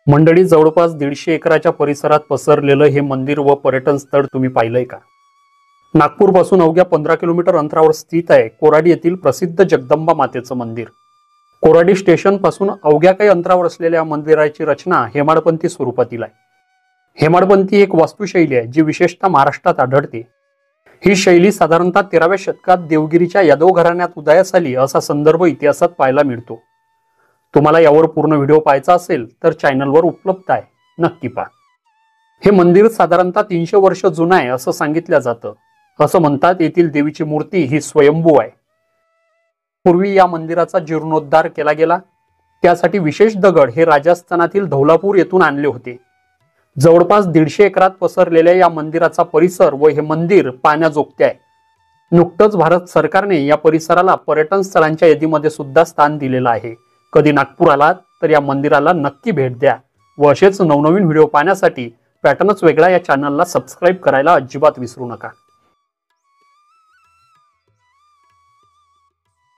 मंडळी, जवळपास 150 एकराच्या परिसरात पसरलेलं हे मंदिर व पर्यटन स्थळ तुम्ही पाहिलंय का? नागपूरपासून अवघ्या 15 किलोमीटर अंतरावर स्थित आहे कोराडी येथील प्रसिद्ध जगदंबा मातेचं मंदिर। कोराडी स्टेशन पासून अवघ्या काही अंतरावर असलेल्या मंदिराची रचना हेमाडपंथी स्वरूपातील आहे। हेमाडपंथी एक वास्तुशैली आहे जी विशेषतः महाराष्ट्रात आढळते। ही शैली साधारणतः 13व्या शतकात देवगिरीच्या यादव घराण्यात उदयास आली असा संदर्भ इतिहासात पाहायला मिळतो। तुम्हाला यावर पूर्ण व्हिडिओ पाहायचा असेल तर चॅनलवर उपलब्ध आहे, नक्की पहा। हे मंदिर साधारणतः 300 वर्ष जुनं आहे असं सांगितलं जातं। असं म्हणतात येथील देवीची मूर्ती ही स्वयंभू आहे। पूर्वी या मंदिराचा जीर्णोद्धार केला गेला, त्यासाठी विशेष दगड हे राजस्थानातील धौलापूर येथून आणले होते। जवळपास 150 एकरात पसरलेल्या या मंदिराचा परिसर व हे मंदिर पाहण्याजोगते आहे। नुकतंच भारत सरकारने या परिसराला पर्यटन स्थळांच्या यादीमध्ये सुद्धा स्थान दिलेलं आहे। कधी नागपूर आलात तर या मंदिराला नक्की भेट द्या व असेच नवनवीन व्हिडिओ पाहण्यासाठी पॅटर्नच वेगळा या चॅनलला सबस्क्राइब करायला अजिबात विसरू नका।